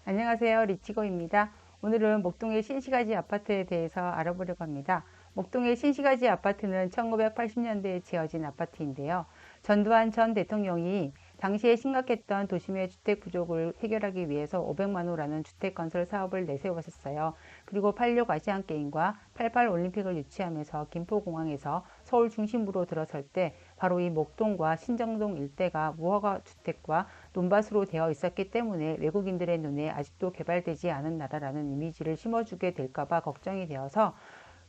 안녕하세요, 리치고입니다. 오늘은 목동의 신시가지 아파트에 대해서 알아보려고 합니다. 목동의 신시가지 아파트는 1980년대에 지어진 아파트인데요. 전두환 전 대통령이 당시에 심각했던 도심의 주택 부족을 해결하기 위해서 500만 호라는 주택 건설 사업을 내세웠었어요. 그리고 86 아시안게임과 88 올림픽을 유치하면서 김포공항에서 서울 중심부로 들어설 때 바로 이 목동과 신정동 일대가 무허가 주택과 논밭으로 되어 있었기 때문에 외국인들의 눈에 아직도 개발되지 않은 나라라는 이미지를 심어주게 될까봐 걱정이 되어서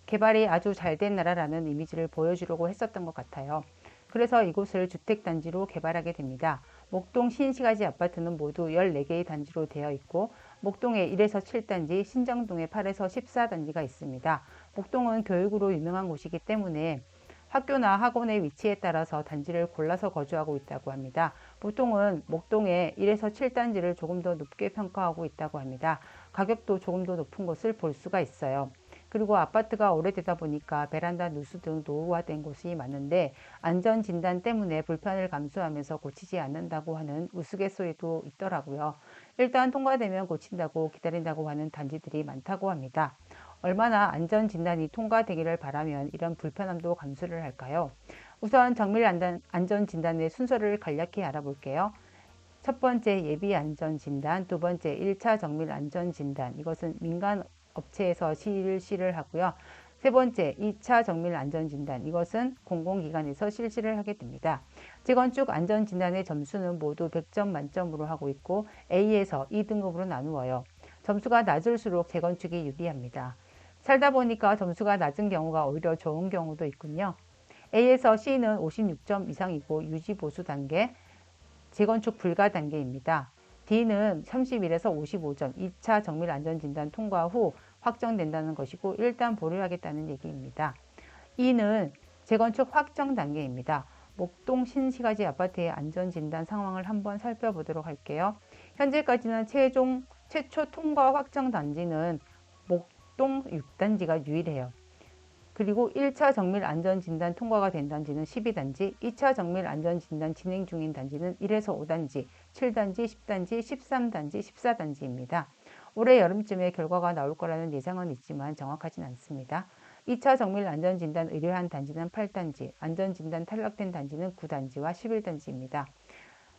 개발이 아주 잘된 나라라는 이미지를 보여주려고 했었던 것 같아요. 그래서 이곳을 주택단지로 개발하게 됩니다. 목동 신시가지 아파트는 모두 14개의 단지로 되어 있고 목동에 1에서 7단지, 신정동에 8에서 14단지가 있습니다. 목동은 교육으로 유명한 곳이기 때문에 학교나 학원의 위치에 따라서 단지를 골라서 거주하고 있다고 합니다. 보통은 목동의 1에서 7단지를 조금 더 높게 평가하고 있다고 합니다. 가격도 조금 더 높은 것을 볼 수가 있어요. 그리고 아파트가 오래되다 보니까 베란다 누수 등 노후화된 곳이 많은데 안전진단 때문에 불편을 감수하면서 고치지 않는다고 하는 우스갯소리도 있더라고요. 일단 통과되면 고친다고 기다린다고 하는 단지들이 많다고 합니다. 얼마나 안전진단이 통과되기를 바라면 이런 불편함도 감수를 할까요? 우선 정밀 안전진단의 순서를 간략히 알아볼게요. 첫 번째 예비안전진단, 두 번째 1차 정밀안전진단, 이것은 민간 업체에서 실시를 하고요. 세 번째 2차 정밀안전진단, 이것은 공공기관에서 실시를 하게 됩니다. 재건축 안전진단의 점수는 모두 100점 만점으로 하고 있고 A에서 2등급으로 나누어요. 점수가 낮을수록 재건축이 유리합니다. 살다 보니까 점수가 낮은 경우가 오히려 좋은 경우도 있군요. A에서 C는 56점 이상이고 유지보수 단계, 재건축 불가 단계입니다. D는 31에서 55점, 2차 정밀안전진단 통과 후 확정된다는 것이고 일단 보류하겠다는 얘기입니다. E는 재건축 확정 단계입니다. 목동 신시가지 아파트의 안전진단 상황을 한번 살펴보도록 할게요. 현재까지는 최초 통과 확정 단지는 목동 6단지가 유일해요. 그리고 1차 정밀안전진단 통과가 된 단지는 12단지, 2차 정밀안전진단 진행 중인 단지는 1에서 5단지, 7단지, 10단지, 13단지, 14단지입니다. 올해 여름쯤에 결과가 나올 거라는 예상은 있지만 정확하진 않습니다. 2차 정밀안전진단 의뢰한 단지는 8단지, 안전진단 탈락된 단지는 9단지와 11단지입니다.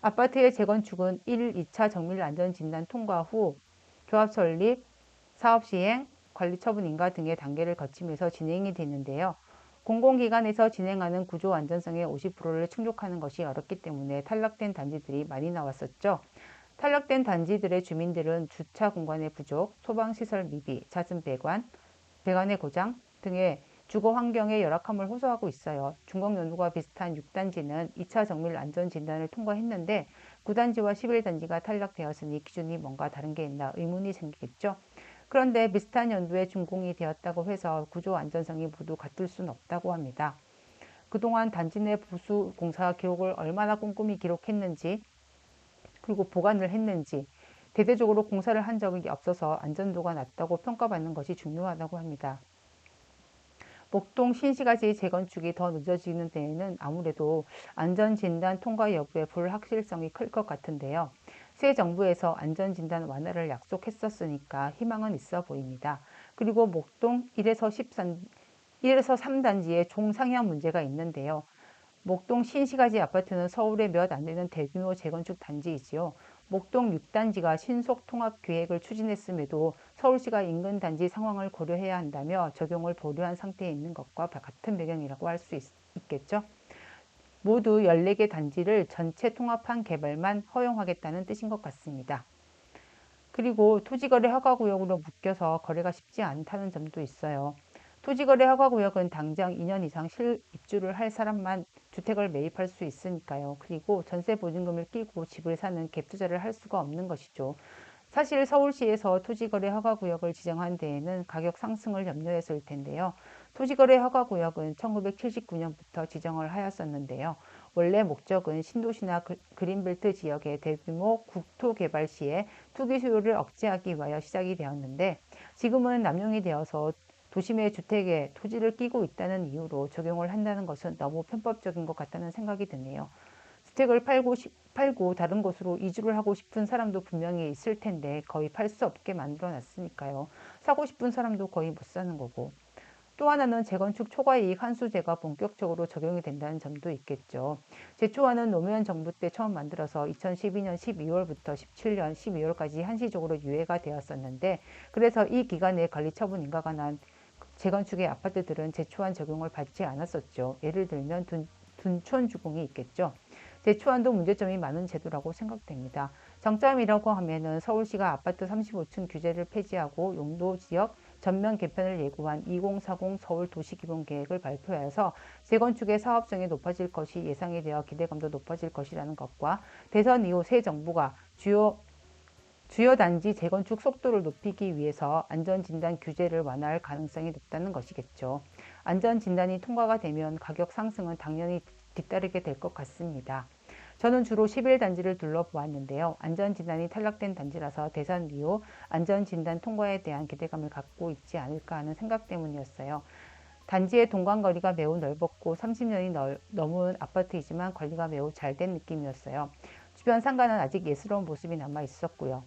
아파트의 재건축은 1, 2차 정밀안전진단 통과 후 조합 설립, 사업 시행, 관리 처분 인가 등의 단계를 거치면서 진행이 되는데요. 공공기관에서 진행하는 구조 안전성의 50%를 충족하는 것이 어렵기 때문에 탈락된 단지들이 많이 나왔었죠. 탈락된 단지들의 주민들은 주차 공간의 부족, 소방시설 미비, 잦은 배관의 고장 등의 주거 환경의 열악함을 호소하고 있어요. 중공연도가 비슷한 6단지는 2차 정밀 안전진단을 통과했는데 9단지와 11단지가 탈락되었으니 기준이 뭔가 다른 게 있나 의문이 생기겠죠. 그런데 비슷한 연도에 준공이 되었다고 해서 구조 안전성이 모두 같을 수는 없다고 합니다. 그동안 단지 내 보수 공사 기록을 얼마나 꼼꼼히 기록했는지 그리고 보관을 했는지 대대적으로 공사를 한 적이 없어서 안전도가 낮다고 평가받는 것이 중요하다고 합니다. 목동 신시가지 재건축이 더 늦어지는 데에는 아무래도 안전진단 통과 여부의 불확실성이 클 것 같은데요. 새 정부에서 안전진단 완화를 약속했었으니까 희망은 있어 보입니다. 그리고 목동 1에서 3단지의 종상향 문제가 있는데요. 목동 신시가지 아파트는 서울에 몇 안 되는 대규모 재건축 단지이지요. 목동 6단지가 신속 통합 계획을 추진했음에도 서울시가 인근 단지 상황을 고려해야 한다며 적용을 보류한 상태에 있는 것과 같은 배경이라고 할 수 있겠죠. 모두 14개 단지를 전체 통합한 개발만 허용하겠다는 뜻인 것 같습니다. 그리고 토지거래 허가구역으로 묶여서 거래가 쉽지 않다는 점도 있어요. 토지거래 허가구역은 당장 2년 이상 실입주를 할 사람만 주택을 매입할 수 있으니까요. 그리고 전세보증금을 끼고 집을 사는 갭투자를 할 수가 없는 것이죠. 사실 서울시에서 토지거래 허가구역을 지정한 데에는 가격 상승을 염려했을 텐데요. 토지거래 허가구역은 1979년부터 지정을 하였었는데요. 원래 목적은 신도시나 그린벨트 지역의 대규모 국토 개발 시에 투기 수요를 억제하기 위하여 시작이 되었는데 지금은 남용이 되어서 도심의 주택에 토지를 끼고 있다는 이유로 적용을 한다는 것은 너무 편법적인 것 같다는 생각이 드네요. 주택을 팔고 다른 곳으로 이주를 하고 싶은 사람도 분명히 있을 텐데 거의 팔 수 없게 만들어 놨으니까요. 사고 싶은 사람도 거의 못 사는 거고. 또 하나는 재건축 초과이익 환수제가 본격적으로 적용이 된다는 점도 있겠죠. 제초안은 노무현 정부 때 처음 만들어서 2012년 12월부터 17년 12월까지 한시적으로 유예가 되었었는데 그래서 이 기간에 관리처분 인가가 난 재건축의 아파트들은 제초안 적용을 받지 않았었죠. 예를 들면 둔촌주공이 있겠죠. 제초안도 문제점이 많은 제도라고 생각됩니다. 장점이라고 하면은 서울시가 아파트 35층 규제를 폐지하고 용도지역 전면 개편을 예고한 2040 서울 도시기본계획을 발표해서 재건축의 사업성이 높아질 것이 예상이 되어 기대감도 높아질 것이라는 것과 대선 이후 새 정부가 주요 단지 재건축 속도를 높이기 위해서 안전진단 규제를 완화할 가능성이 높다는 것이겠죠. 안전진단이 통과가 되면 가격 상승은 당연히 뒤따르게 될 것 같습니다. 저는 주로 11단지를 둘러보았는데요. 안전진단이 탈락된 단지라서 대선 이후 안전진단 통과에 대한 기대감을 갖고 있지 않을까 하는 생각 때문이었어요. 단지의 동간거리가 매우 넓었고 30년이 넘은 아파트이지만 관리가 매우 잘 된 느낌이었어요. 주변 상가는 아직 예스러운 모습이 남아 있었고요.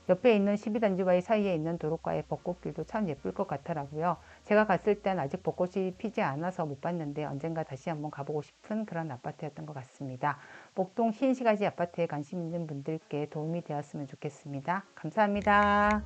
옆에 있는 12단지와의 사이에 있는 도로가의 벚꽃길도 참 예쁠 것 같더라고요. 제가 갔을 땐 아직 벚꽃이 피지 않아서 못 봤는데 언젠가 다시 한번 가보고 싶은 그런 아파트였던 것 같습니다. 목동 신시가지 아파트에 관심 있는 분들께 도움이 되었으면 좋겠습니다. 감사합니다.